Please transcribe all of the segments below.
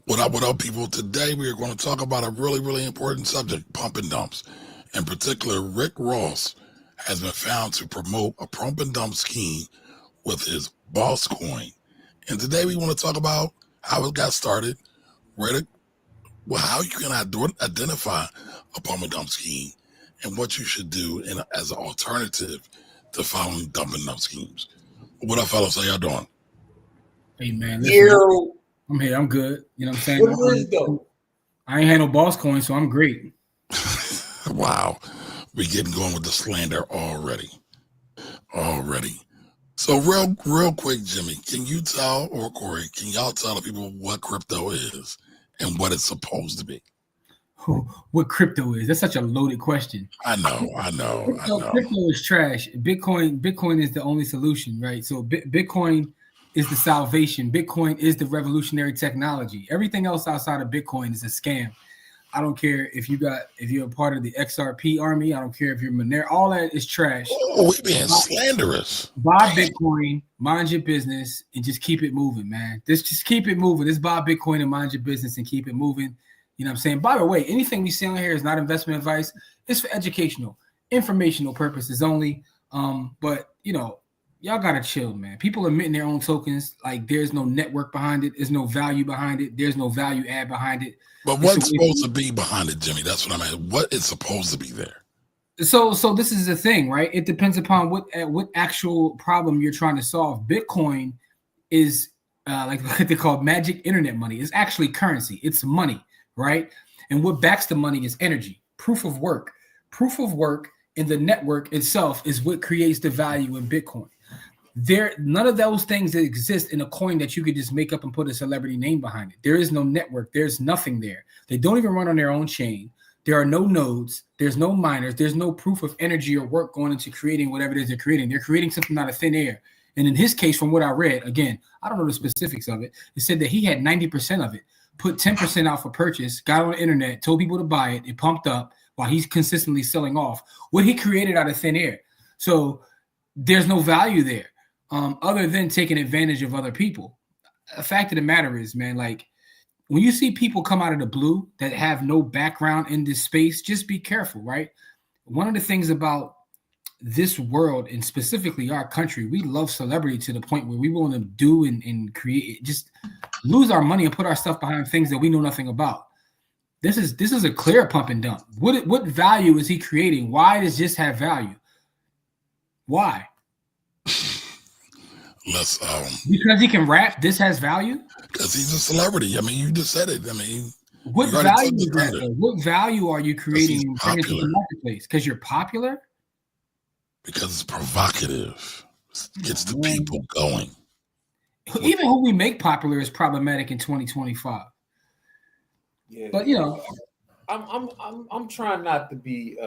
What up, people? Today we are going to talk about a really, really important subject, pump and dumps. In particular, Rick Ross has been found to promote a pump and dump scheme with his boss coin. And today we want to talk about how it got started, how you can identify a pump and dump scheme, and what you should do as an alternative to following dump and dump schemes. What up, fellas? How y'all doing? Hey man, listen, I'm here. I'm good. You know what I'm saying? What is though? I ain't had no boss coin, so I'm great. Wow, we getting going with the slander already. So real quick, Jimmy, can you tell, or Corey, can y'all tell the people what crypto is and what it's supposed to be? What crypto is? That's such a loaded question. I know. Crypto is trash. Bitcoin is the only solution, right? So Bitcoin is the salvation. Bitcoin is the revolutionary technology. Everything else outside of Bitcoin is a scam. I don't care if you're a part of the XRP army. I don't care if you're Monero. All that is trash. Oh, we being slanderous. Buy Bitcoin, mind your business, and just keep it moving, man. Just keep it moving. Just buy Bitcoin and mind your business and keep it moving. You know what I'm saying? By the way, anything we say on here is not investment advice. It's for educational, informational purposes only. But y'all gotta chill, man. People are minting their own tokens. Like there's no network behind it. There's no value behind it. There's no value add behind it. But what's supposed to be behind it, Jimmy? That's what I'm at. What is supposed to be there? So this is the thing, right? It depends upon what actual problem you're trying to solve. Bitcoin is like what they call magic internet money. It's actually currency. It's money, right? And what backs the money is energy, proof of work. Proof of work in the network itself is what creates the value in Bitcoin. None of those things that exist in a coin that you could just make up and put a celebrity name behind it. There is no network. There's nothing there. They don't even run on their own chain. There are no nodes. There's no miners. There's no proof of energy or work going into creating whatever it is they're creating. They're creating something out of thin air. And in his case, from what I read, again, I don't know the specifics of it. It said that he had 90% of it, put 10% out for purchase, got on the internet, told people to buy it. It pumped up while he's consistently selling off what he created out of thin air. So there's no value there. Other than taking advantage of other people. The fact of the matter is, man, like when you see people come out of the blue that have no background in this space, just be careful, right? One of the things about this world and specifically our country, we love celebrity to the point where we want to do and create, just lose our money and put our stuff behind things that we know nothing about. This is a clear pump and dump. What value is he creating? Why does this have value? Why? Because he can rap, this has value? Because he's a celebrity. I mean, you just said it. I mean, what value is that, though? What value are you creating in the marketplace? Because you're popular? Because it's provocative. It gets the people going. Even who we make popular is problematic in 2025. Yeah, but I'm trying not to be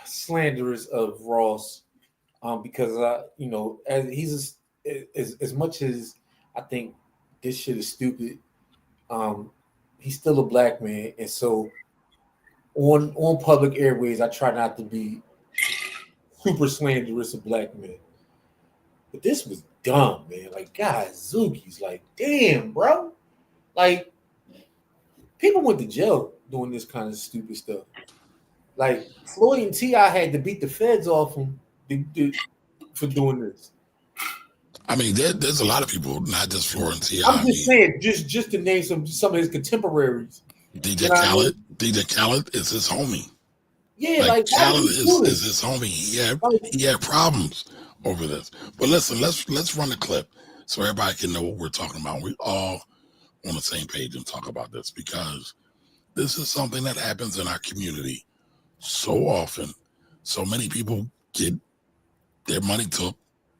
slanderous of Ross. Because as he's as much as I think this shit is stupid, he's still a black man, and so on public airways, I try not to be super slanderous of black men. But this was dumb, man. Like, God, Zuki's like, damn, bro. Like, people went to jail doing this kind of stupid stuff. Like, Floyd and T.I. had to beat the feds off him for doing this. I mean, there's a lot of people, not just Floyd and T.I. I'm just saying, just to name some of his contemporaries. DJ Khaled, DJ Khaled is his homie. Yeah, like Khaled is his homie. He had problems over this. But listen, let's run the clip so everybody can know what we're talking about. We all on the same page and talk about this because this is something that happens in our community so often. So many people get their money took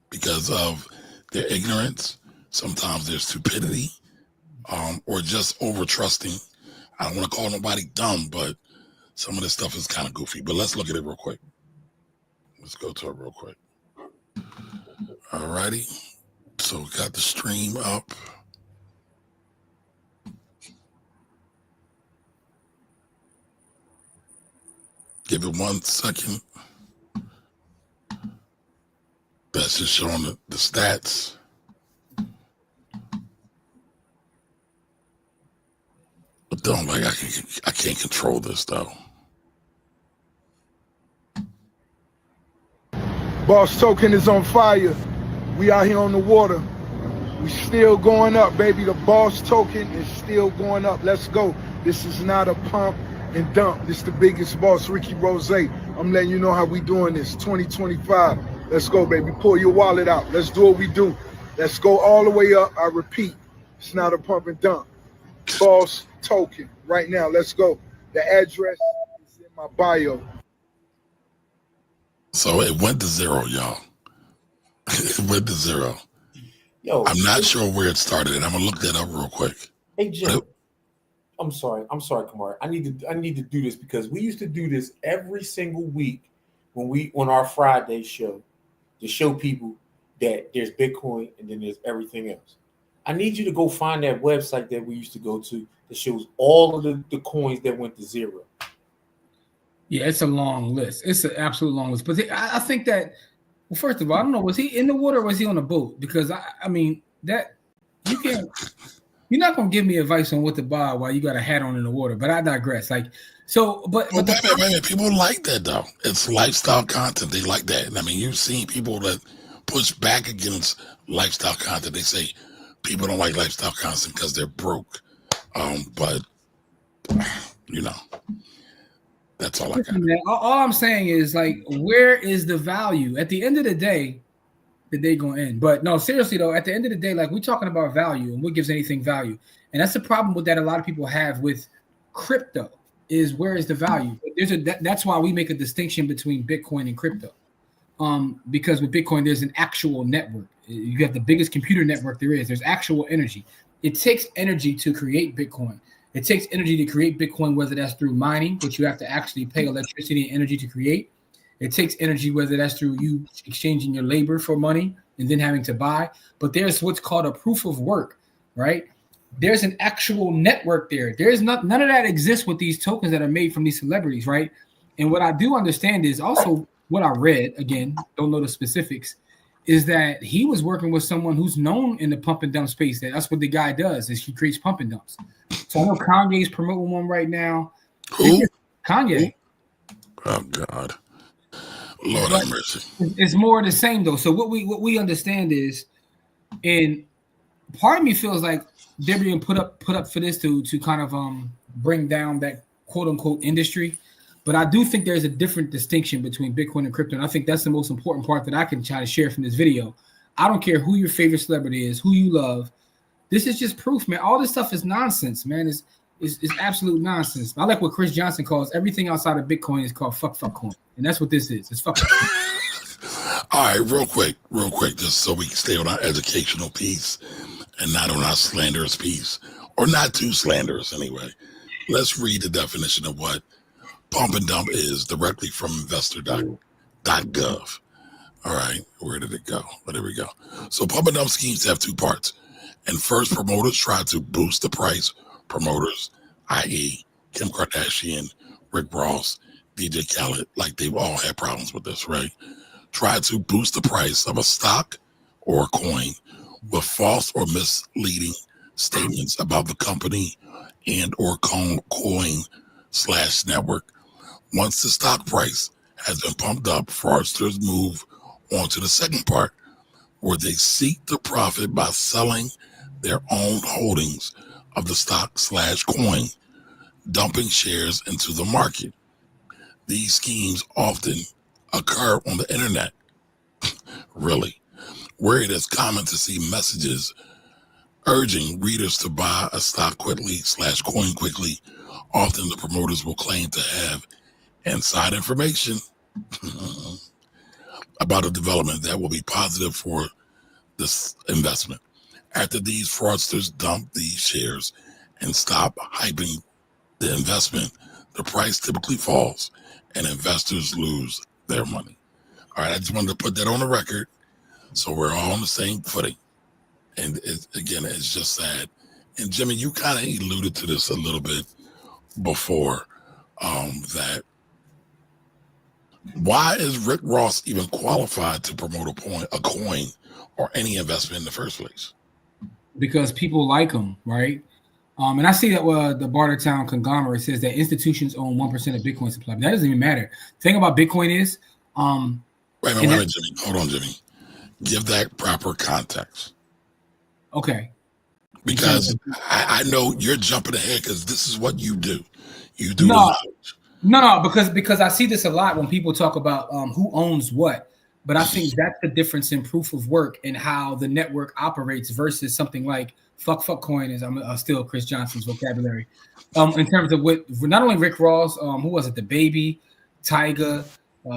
because of their ignorance, sometimes their stupidity, or just over trusting. I don't want to call nobody dumb, but some of this stuff is kind of goofy. But let's look at it real quick. Let's go to it real quick. All righty. So we got the stream up. Give it 1 second. That's just showing the stats. don't like. I can't control this though. Boss token is on fire. We out here on the water. We still going up, baby. The boss token is still going up. Let's go. This is not a pump and dump. This is the biggest boss, Ricky Rozay. I'm letting you know how we doing this. 2025. Let's go, baby. Pull your wallet out. Let's do what we do. Let's go all the way up. I repeat, it's not a pump and dump. Boss token right now. Let's go. The address is in my bio. So it went to zero, y'all. It went to zero. Yo, I'm not sure where it started, and I'm gonna look that up real quick. Hey Jim, I'm sorry, Kamar. I need to do this because we used to do this every single week on our Friday show to show people that there's Bitcoin and then there's everything else. I need you to go find that website that we used to go to that shows all of the coins that went to zero. Yeah, it's a long list. It's an absolute long list. But I think that, well, first of all, I don't know, was he in the water or was he on a boat? Because I mean that you can't. You're not gonna give me advice on what to buy while you got a hat on in the water. But I digress. Like so, but wait a minute. People like that though. It's lifestyle content. They like that. I mean, you've seen people that push back against lifestyle content. They say people don't like lifestyle content because they're broke. But you know. That's all I got. All I'm saying is, like, where is the value? At the end of the day, the day gonna end. But no, seriously though, at the end of the day, like, we're talking about value and what gives anything value. And that's the problem with that a lot of people have with crypto is where is the value? That's why we make a distinction between Bitcoin and crypto. Because with Bitcoin, there's an actual network. You have the biggest computer network there is. There's actual energy. It takes energy to create Bitcoin. It takes energy to create Bitcoin, whether that's through mining, which you have to actually pay electricity and energy to create. It takes energy, whether that's through you exchanging your labor for money and then having to buy. But there's what's called a proof of work, right? There's an actual network there. There's none of that exists with these tokens that are made from these celebrities, right? And what I do understand is also what I read, again, don't know the specifics, is that he was working with someone who's known in the pump and dump space. That's what the guy does, is he creates pump and dumps. So I know Kanye's promoting one right now. Who? Kanye. Oh God, Lord have mercy. It's more the same though. So what we understand is, and part of me feels like they're being put up for this to kind of bring down that quote unquote industry. But I do think there's a different distinction between Bitcoin and crypto, and I think that's the most important part that I can try to share from this video. I don't care who your favorite celebrity is, who you love. This is just proof, man. All this stuff is nonsense, man. It's absolute nonsense. I like what Chris Johnson calls everything outside of Bitcoin is called fuck coin. And that's what this is. It's fuck. All right, real quick, just so we can stay on our educational piece and not on our slanderous piece, or not too slanderous anyway. Let's read the definition of what pump and dump is directly from investor.gov. All right, where did it go? Oh, there we go. So pump and dump schemes have two parts. And first, promoters try to boost the price. Promoters, i.e. Kim Kardashian, Rick Ross, DJ Khaled, like they've all had problems with this, right? Try to boost the price of a stock or a coin with false or misleading statements about the company and or coin/network. Once the stock price has been pumped up, fraudsters move on to the second part, where they seek to profit by selling their own holdings of the stock/coin, dumping shares into the market. These schemes often occur on the internet, really, where it is common to see messages urging readers to buy a stock quickly/coin quickly. Often the promoters will claim to have inside information about a development that will be positive for this investment. After these fraudsters dump these shares and stop hyping the investment, the price typically falls and investors lose their money. All right, I just wanted to put that on the record so we're all on the same footing. And it's just sad. And Jimmy, you kind of alluded to this a little bit before, that why is Rick Ross even qualified to promote a coin or any investment in the first place? Because people like him, right? And I see that the Bartertown conglomerate says that institutions own 1% of Bitcoin supply. But that doesn't even matter. The thing about Bitcoin is, wait a minute, Jimmy. Hold on, Jimmy. Give that proper context. Okay. Because I know you're jumping ahead because this is what you do. You do No, because I see this a lot when people talk about who owns what. But I think that's the difference in proof of work and how the network operates versus something like fuck coin is. I'm still Chris Johnson's vocabulary. In terms of what not only Rick Ross, who was it? The Baby, Tyga,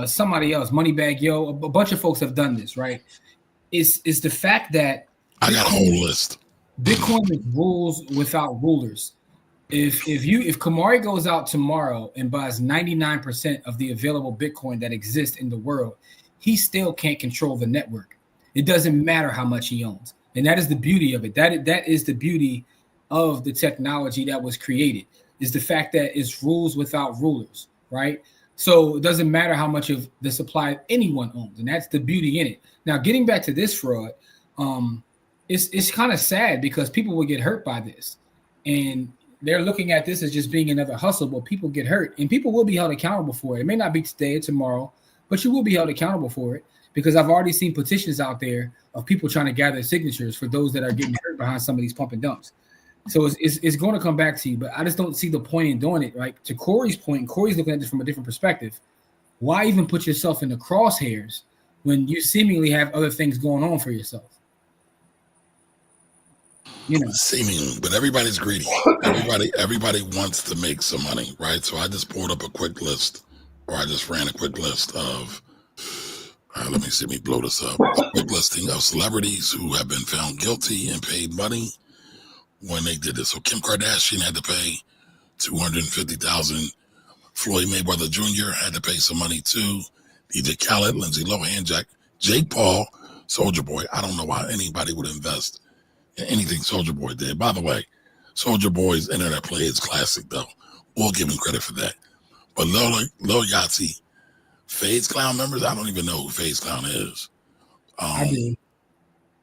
somebody else, Moneybag Yo, a bunch of folks have done this, right? Is the fact that I got a whole list. Bitcoin is rules without rulers. If Kamari goes out tomorrow and buys 99% of the available Bitcoin that exists in the world, he still can't control the network. It doesn't matter how much he owns. And that is the beauty of it. That is the beauty of the technology that was created, is the fact that it's rules without rulers, right? So it doesn't matter how much of the supply anyone owns. And that's the beauty in it. Now, getting back to this fraud, it's kind of sad because people will get hurt by this. And they're looking at this as just being another hustle, but people get hurt. And people will be held accountable for it. It may not be today or tomorrow, but you will be held accountable for it, because I've already seen petitions out there of people trying to gather signatures for those that are getting hurt behind some of these pump and dumps. So it's going to come back to you, but I just don't see the point in doing it. Like, to Corey's point, and Corey's looking at this from a different perspective. Why even put yourself in the crosshairs when you seemingly have other things going on for yourself? You know, seemingly, but everybody's greedy. Everybody wants to make some money, right? So I just pulled up a quick list, or I just ran a quick list of, let me blow this up. A quick listing of celebrities who have been found guilty and paid money when they did this. So Kim Kardashian had to pay $250,000. Floyd Mayweather Jr. had to pay some money too. DJ Khaled, Lindsay Lohan, Jake Paul, Soulja Boy. I don't know why anybody would invest in anything Soulja Boy did. By the way, Soulja Boy's internet play is classic, though. We'll give him credit for that. But Lil Yachty, FaZe Clown members, I don't even know who FaZe Clown is. I do.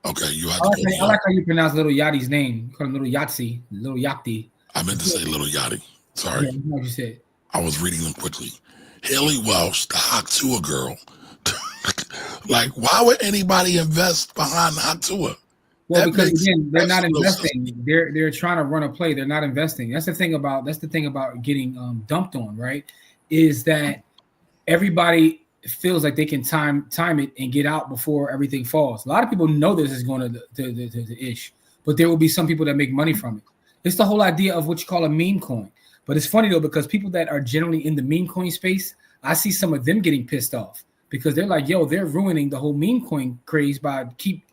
Okay, you have to. I like how you pronounce Lil Yachty's name. You call him Lil Yachty, Lil Yachty. I meant to say Lil Yachty. Sorry. Yeah, what you said. I was reading them quickly. Haley Welsh, the Haktua girl. Like, why would anybody invest behind Haktua? Well, because again, they're not investing. They're trying to run a play. They're not investing. That's the thing about getting dumped on, right? Is that everybody feels like they can time it and get out before everything falls. A lot of people know this is going to ish, but there will be some people that make money from it. It's the whole idea of what you call a meme coin. But it's funny though, because people that are generally in the meme coin space, I see some of them getting pissed off because they're like, yo, they're ruining the whole meme coin craze by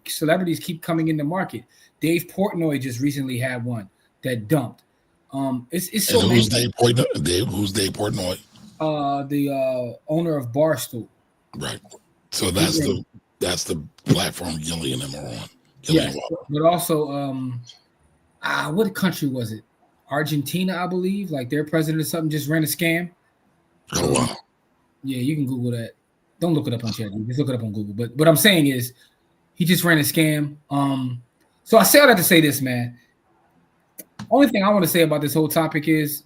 celebrities keep coming in the market. Dave Portnoy just recently had one that dumped. It's so. Who's Dave Portnoy? The owner of Barstool. Right. So that's the platform Gilly and them are on. Yeah, but also, what country was it? Argentina, I believe. Like their president or something just ran a scam. Oh wow. Yeah, you can Google that. Don't look it up on chat. Just look it up on Google. But what I'm saying is, he just ran a scam. So I say all that to say this, man. Only thing I want to say about this whole topic is,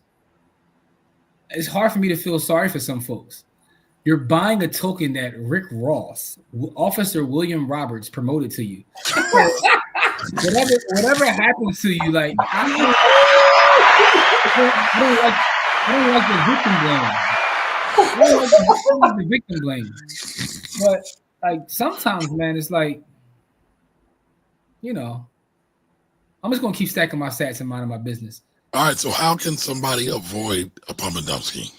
it's hard for me to feel sorry for some folks. You're buying a token that Rick Ross, Officer William Roberts, promoted to you. whatever happens to you, like I don't like the victim blame. But like sometimes, man, it's like, you know, I'm just gonna keep stacking my sats and minding my business. All right, so how can somebody avoid a pump and dump scheme?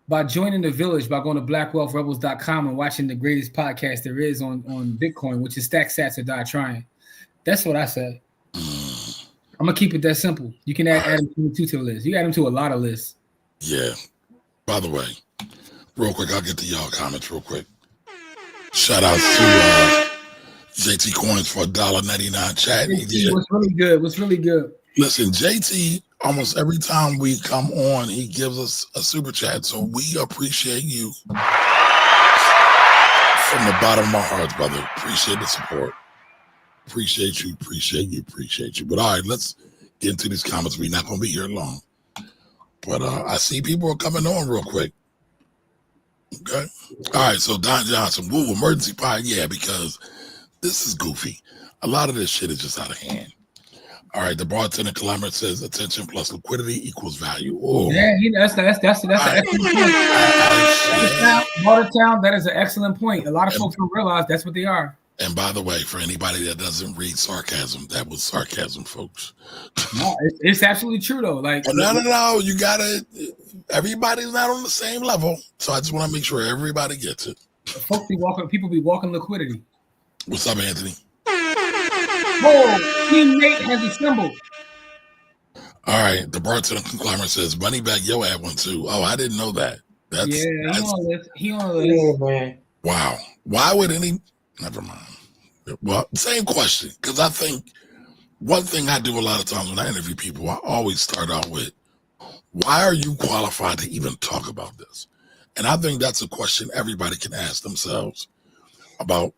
By joining the village, by going to blackwealthrebels.com and watching the greatest podcast there is on Bitcoin, which is Stack Sats or Die Trying. That's what I said. I'm going to keep it that simple. You can add Adam 22 to the list. You add him to a lot of lists. Yeah. By the way, real quick, I'll get to y'all comments real quick. Shout out to JT Coins for $1.99 chat. It was really good. Listen, JT, almost every time we come on, he gives us a super chat. So we appreciate you from the bottom of my heart, brother. Appreciate the support. Appreciate you. But all right, let's get into these comments. We're not going to be here long. But I see people are coming on real quick. Okay. All right. So Don Johnson, woo, emergency pie. Yeah, because this is goofy. A lot of this shit is just out of hand. All right. The bartender conglomerate says attention plus liquidity equals value. Oh, yeah, that's an excellent point. Watertown, that is an excellent point. A lot of folks don't realize that's what they are. And by the way, for anybody that doesn't read sarcasm, that was sarcasm, folks. No, it's absolutely true though. Like no, you gotta. Everybody's not on the same level, so I just want to make sure everybody gets it. Folks be walking. People be walking liquidity. What's up, Anthony? Whoa, teammate has assembled. All right, the bartender conglomerate says money back. Yo, had one too. Oh, I didn't know that. He on the list. Yeah, man. Wow. Why would any? Never mind. Well, same question, because I think one thing I do a lot of times when I interview people, I always start out with, why are you qualified to even talk about this? And I think that's a question everybody can ask themselves about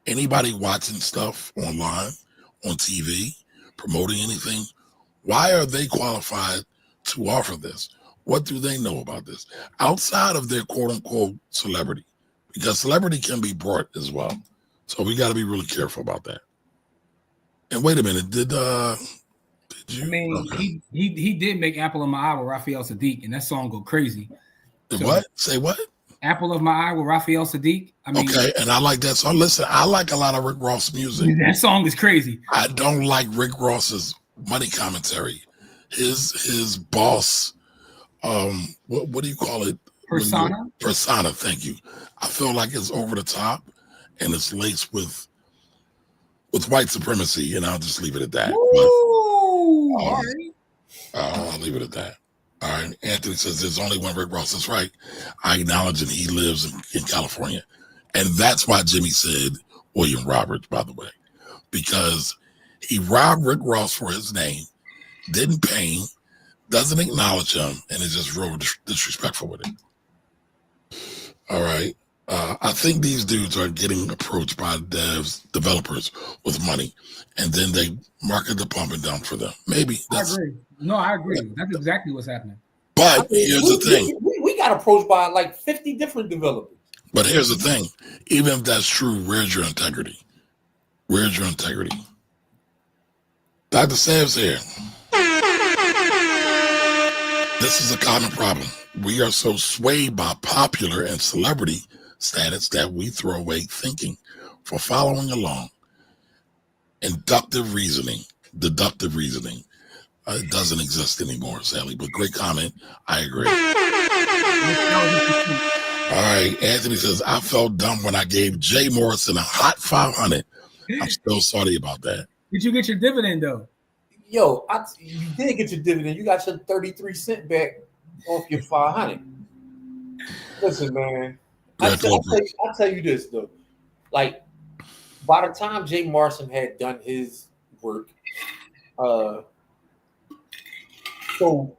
anybody watching stuff online, on TV, promoting anything. Why are they qualified to offer this? What do they know about this outside of their quote unquote celebrity? Because celebrity can be brought as well. So we got to be really careful about that. And wait a minute, did you? I mean, okay. he did make "Apple of My Eye" with Raphael Sadiq, and that song go crazy. So, what? Say what? "Apple of My Eye" with Raphael Sadiq. I mean, okay, and I like that song. Listen, I like a lot of Rick Ross music. That song is crazy. I don't like Rick Ross's money commentary. His boss, what do you call it? Persona. Persona. Thank you. I feel like it's over the top. And it's laced with white supremacy, and I'll just leave it at that. Ooh, all right. I'll leave it at that. All right. Anthony says there's only one Rick Ross. That's right. I acknowledge that he lives in California. And that's why Jimmy said William Roberts, by the way, because he robbed Rick Ross for his name, didn't pay him, doesn't acknowledge him, and is just real disrespectful with it. All right. I think these dudes are getting approached by developers with money, and then they market the pump and dump for them. Maybe. I agree. No, I agree. That's exactly what's happening. But here's the thing. We got approached by like 50 different developers. But here's the thing. Even if that's true, where's your integrity? Where's your integrity? Dr. Sam's here. This is a common problem. We are so swayed by popular and celebrity status that we throw away thinking for following along. Deductive reasoning doesn't exist anymore, sadly. But great comment. I agree. All right. Anthony says, I felt dumb when I gave Jay Morrison a hot 500. I'm still sorry about that. Did you get your dividend, though? Yo, you did get your dividend. You got your 33 cents back off your 500. Listen, man. I'll tell you this, though. Like, by the time Jay Morrison had done his work, so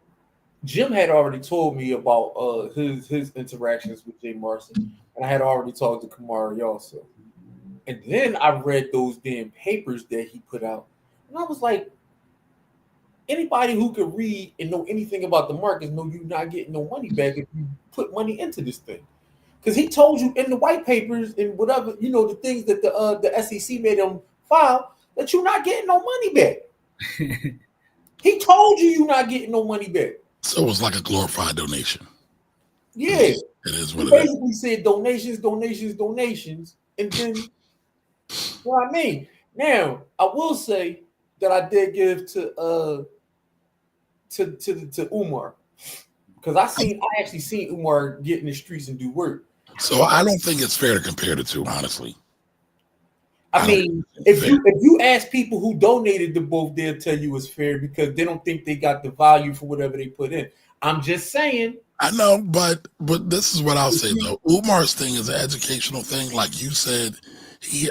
Jim had already told me about his interactions with Jay Morrison, and I had already talked to Kamari also. And then I read those damn papers that he put out, and I was like, anybody who could read and know anything about the markets know you're not getting no money back if you put money into this thing. Because he told you in the white papers and whatever, the things that the SEC made him file, that you're not getting no money back. He told you you're not getting no money back. So it was like a glorified donation. Yeah. It is what he it is. basically said donations. And then, you know what I mean? Now, I will say that I did give to Umar. Because I actually seen Umar get in the streets and do work. So I don't think it's fair to compare the two, honestly. I mean, if you ask people who donated to both, they'll tell you it's fair because they don't think they got the value for whatever they put in. I'm just saying. I know, but this is what I'll say though. Umar's thing is an educational thing, like you said.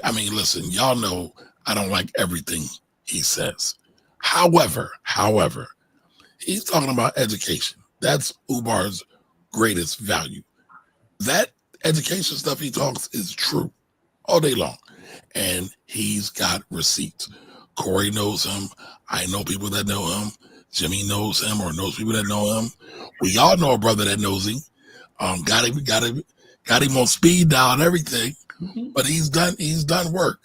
Listen, y'all know I don't like everything he says. However, he's talking about education. That's Umar's greatest value. That education stuff he talks is true all day long. And he's got receipts. Corey knows him. I know people that know him. Jimmy knows him or knows people that know him. We all know a brother that knows him. Got him on speed dial and everything. Mm-hmm. But he's done work.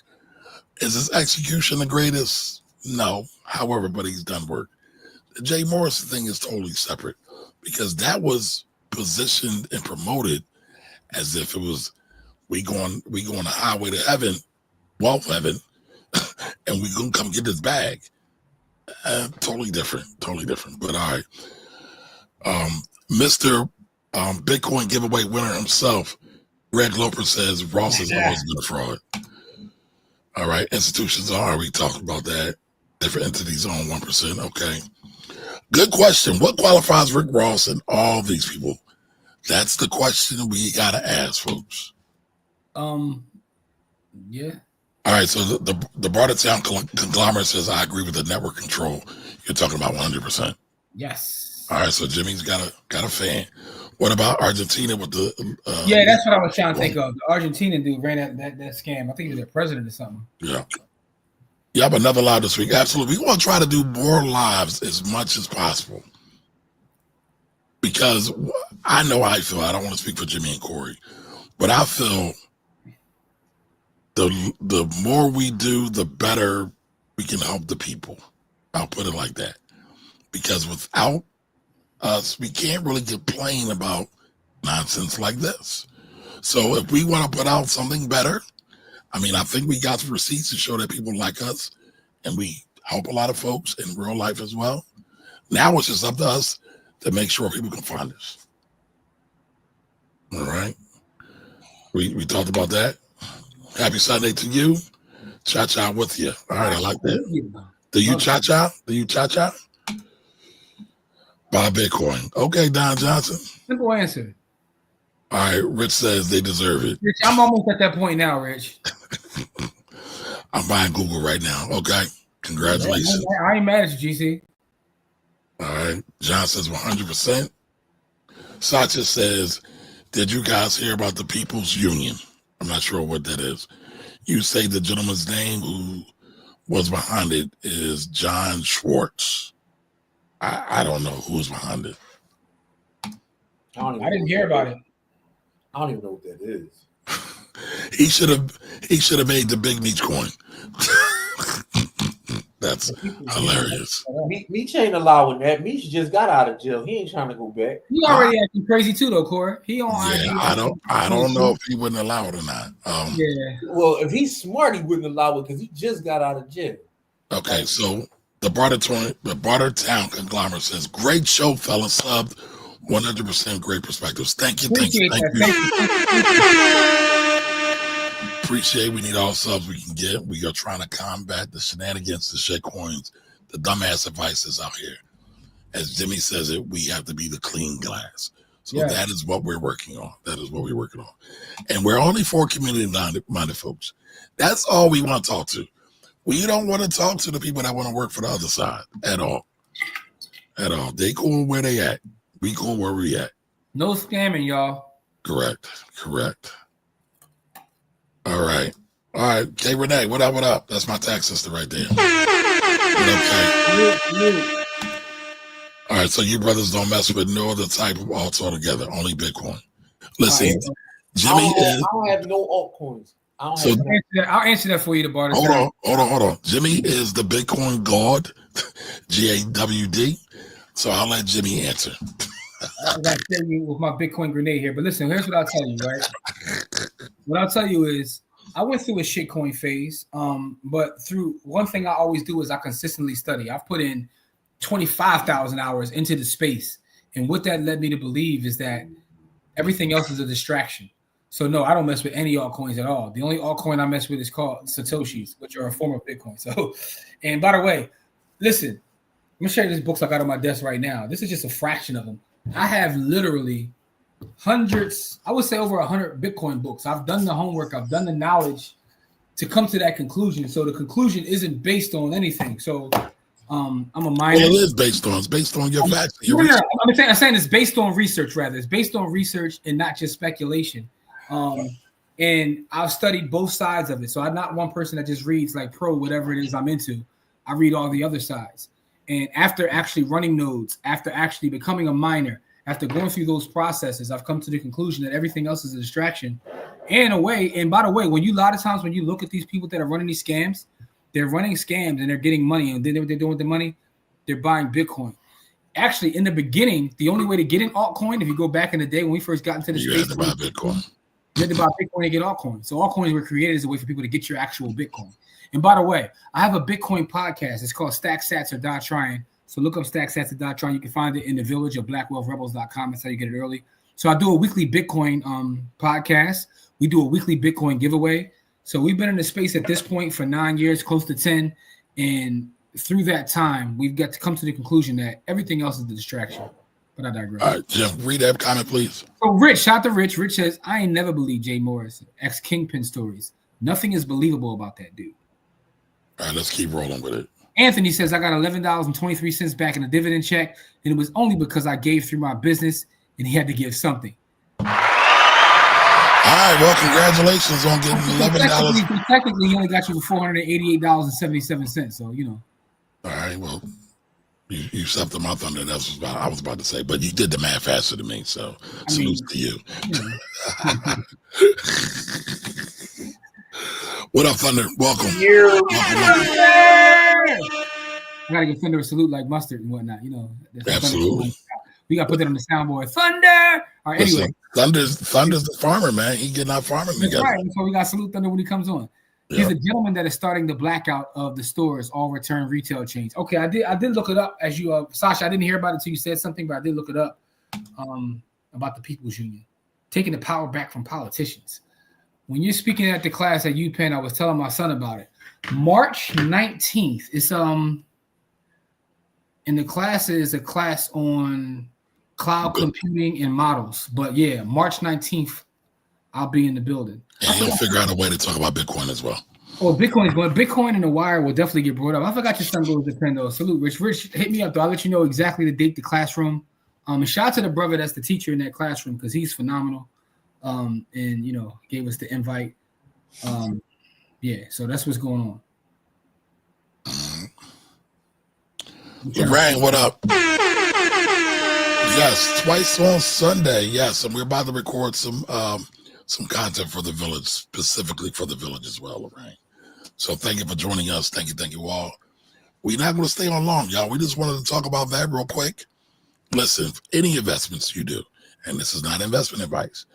Is his execution the greatest? No. However, but he's done work. The Jay Morrison thing is totally separate because that was positioned and promoted as if it was we going the highway to heaven, wealth heaven, and we gonna come get this bag. Totally different. But all right, Mr. Bitcoin giveaway winner himself, Greg Loper says Ross has always been a fraud. All right, institutions are. We talked about that. Different entities own 1%. Okay. Good question. What qualifies Rick Ross and all these people? That's the question we gotta ask, folks. Yeah. All right. So the Bartertown conglomerate says I agree with the network control. You're talking about 100%. Yes. All right. So Jimmy's got a fan. What about Argentina with the? Yeah, that's what I was trying to think of. The Argentinian dude ran that scam. I think he was their president or something. Yeah. Yep, another live this week. Absolutely. We want to try to do more lives as much as possible. Because I know how I feel. I don't want to speak for Jimmy and Corey. But I feel the more we do, the better we can help the people. I'll put it like that. Because without us, we can't really complain about nonsense like this. So if we want to put out something better, I mean, I think we got some receipts to show that people like us and we help a lot of folks in real life as well. Now it's just up to us to make sure people can find us. All right. We talked about that. Happy Sunday to you. Cha-cha with you. All right, I like that. Do you cha-cha? Buy Bitcoin. Okay, Don Johnson. Simple answer. All right, Rich says they deserve it. Rich, I'm almost at that point now, Rich. I'm buying Google right now. Okay. Congratulations. I ain't mad at you, GC. All right. John says 100%. Sacha says, did you guys hear about the People's Union? I'm not sure what that is. You say the gentleman's name who was behind it is John Schwartz. I don't know who's behind it. I didn't hear about it. I don't even know what that is. He should have made the big Meech coin. That's hilarious. Meech ain't allowing that. Meech just got out of jail. He ain't trying to go back. He already acting crazy too, though, Corey. He on. Yeah, I don't know if he wouldn't allow it or not. Yeah. Well, if he's smart, he wouldn't allow it because he just got out of jail. Okay, so the Bartertown conglomerate says, "Great show, fellas. Subbed 100% great perspectives. Thank you. Appreciate. We need all subs we can get. We are trying to combat the shenanigans, the shit coins, the dumbass advice that's out here. As Jimmy says it, we have to be the clean glass. So that is what we're working on. And we're only for community-minded folks. That's all we want to talk to. We don't want to talk to the people that want to work for the other side at all. They cool where they at. We cool where we at. No scamming, y'all. Correct. All right. K Renee, what up? That's my tax sister right there. Okay. All right, so you brothers don't mess with no other type of alts altogether, only Bitcoin. Listen, Jimmy I don't have no altcoins. I'll answer that for you, the barter. Hold on. Jimmy is the Bitcoin god, GAWD. So I'll let Jimmy answer. I got to tell you with my Bitcoin grenade here, but listen, here's what I'll tell you, right? What I'll tell you is I went through a shitcoin phase, but through one thing I always do is I consistently study. I've put in 25,000 hours into the space, and what that led me to believe is that everything else is a distraction. So no, I don't mess with any altcoins at all. The only altcoin I mess with is called Satoshis, which are a form of Bitcoin. So, and by the way, listen, I'm gonna show you these books I got on my desk right now. This is just a fraction of them. I have literally hundreds, I would say over 100 Bitcoin books. I've done the homework, I've done the knowledge to come to that conclusion. So the conclusion isn't based on anything. So I'm a miner. Well, it is based on your facts. I'm saying it's based on research, rather. It's based on research and not just speculation. And I've studied both sides of it. So I'm not one person that just reads like pro whatever it is I'm into. I read all the other sides. And after actually running nodes, after actually becoming a miner, after going through those processes, I've come to the conclusion that everything else is a distraction. And by the way, a lot of times when you look at these people that are running these scams, they're running scams and they're getting money. And then what they're doing with the money, they're buying Bitcoin. Actually, in the beginning, the only way to get an altcoin, if you go back in the day when we first got into the space, you had to buy Bitcoin. You had to buy Bitcoin to get altcoins. So altcoins were created as a way for people to get your actual Bitcoin. And by the way, I have a Bitcoin podcast. It's called Stack Sats or Die Trying. So look up Stack Sats or Die Trying. You can find it in the village of blackwealthrebels.com. That's how you get it early. So I do a weekly Bitcoin podcast. We do a weekly Bitcoin giveaway. So we've been in the space at this point for 9 years, close to 10. And through that time, we've got to come to the conclusion that everything else is the distraction. But I digress. All right, Jim, read that comment, please. So Rich, shout out to Rich. Rich says, I ain't never believed Jay Morris, ex-Kingpin stories. Nothing is believable about that dude. All right, let's keep rolling with it. Anthony says, I got $11.23 back in a dividend check, and it was only because I gave through my business, and he had to give something. All right, well, congratulations on getting $11. Technically, he only got you for $488.77. So, you know. All right, well, you stepped on my thunder. That's what I was about to say, but you did the math faster than me, so salute to you. What up, Thunder? Welcome. I gotta give Thunder a salute like mustard and whatnot, you know. Absolutely. We gotta put that on the soundboard. Thunder. All right, anyway. Thunder's the farmer, man. He getting out farming together. Right. So we got salute Thunder when he comes on. He's a gentleman that is starting the blackout of the stores, all return retail chains. Okay, I did look it up as you, Sasha. I didn't hear about it until you said something, but I did look it up about the People's Union taking the power back from politicians. When you're speaking at the class at UPenn, I was telling my son about it. March 19th. It's and the class is a class on cloud computing and models. But yeah, March 19th, I'll be in the building. And he'll figure out a way to talk about Bitcoin as well. Oh, Bitcoin and the wire will definitely get brought up. I forgot your son goes to Penn though. Salute, Rich. Rich, hit me up though. I'll let you know exactly the date, the classroom. And shout out to the brother that's the teacher in that classroom because he's phenomenal. And you know, gave us the invite. Yeah, so that's what's going on. Lorraine, what up? Yes, twice on Sunday. Yes, and we're about to record some content for the village, specifically for the village as well, Lorraine. So thank you for joining us. Thank you all. We're not going to stay on long, y'all. We just wanted to talk about that real quick. Listen, any investments you do, and this is not investment advice,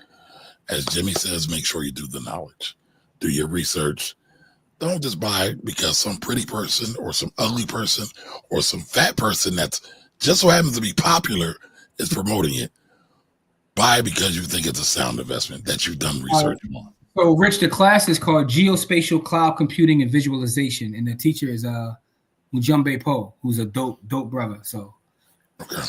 as Jimmy says, make sure you do the knowledge. Do your research. Don't just buy because some pretty person or some ugly person or some fat person that's just so happens to be popular is promoting it. Buy because you think it's a sound investment that you've done research on. So, Rich, the class is called Geospatial Cloud Computing and Visualization, and the teacher is Mujumbe Po, who's a dope brother. So, okay.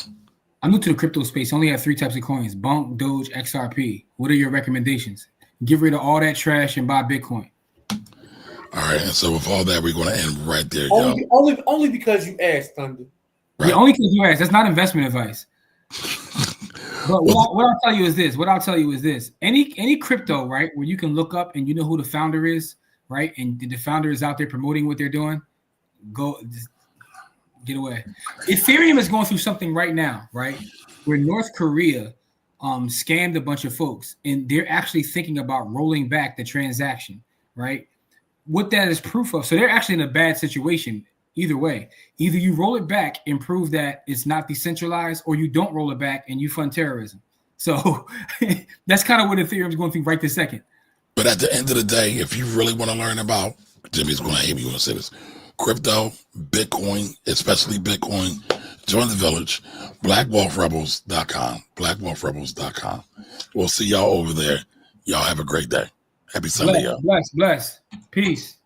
I'm new to the crypto space. I only have 3 types of coins: Bonk, Doge, XRP. What are your recommendations? Get rid of all that trash and buy Bitcoin. All right, and so with all that, we're going to end right there, only because you asked, Thunder. Right. Yeah, only because you asked. That's not investment advice. But what I'll tell you is this. Any crypto, right, where you can look up and you know who the founder is, right, and the founder is out there promoting what they're doing, just get away. Ethereum is going through something right now, right, where North Korea scammed a bunch of folks, and they're actually thinking about rolling back the transaction, right? What that is proof of. So they're actually in a bad situation. Either way, either you roll it back and prove that it's not decentralized, or you don't roll it back and you fund terrorism. So that's kind of what Ethereum is going through right this second. But at the end of the day, if you really want to learn about, Jimmy's going to hate me when I say this, crypto, Bitcoin, especially Bitcoin, join the village, blackwealthrebels.com, blackwealthrebels.com. We'll see y'all over there. Y'all have a great day. Happy Sunday, y'all. Bless. Peace.